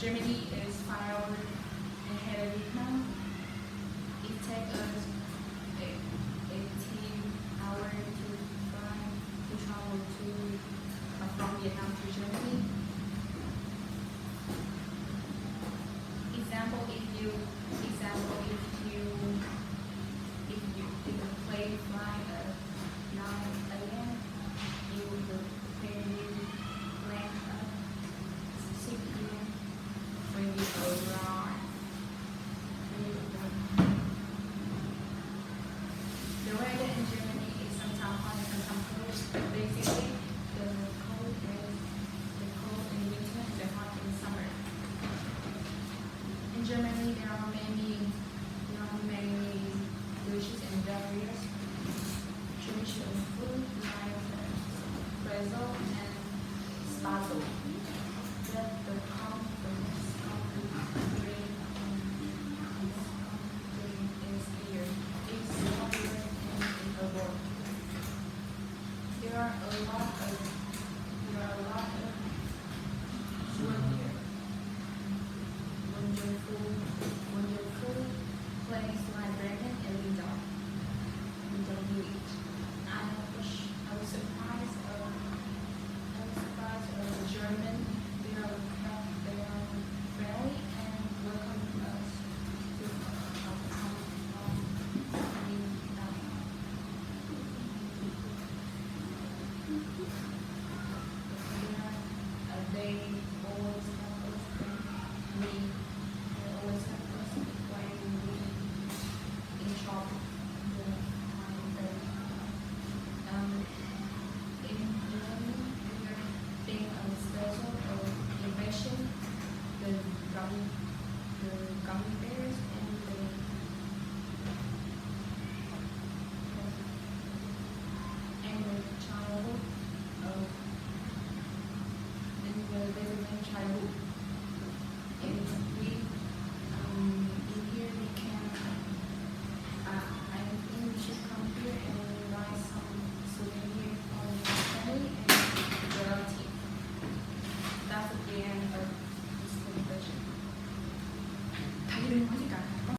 Germany is 5 hours ahead of Vietnam. It takes us 18 hours to fly to travel to from Vietnam to Germany. If the plane fly at 9 a.m., the plane will land at 6 p.m. when we arrive. The weather in Germany is sometimes hot and sometimes cold, but basically the cold in winter and the hot in summer. In Germany, there are many dishes and various traditional food like pretzel and spazel. The country is here. It's popular in the world. There are a lot of wonderful places like Bremen and Lindau. We eat. I was surprised of the German. They are friendly and welcome us to come Lindau. They always help us when we in trouble. In Germany, we are being special invention, the gummy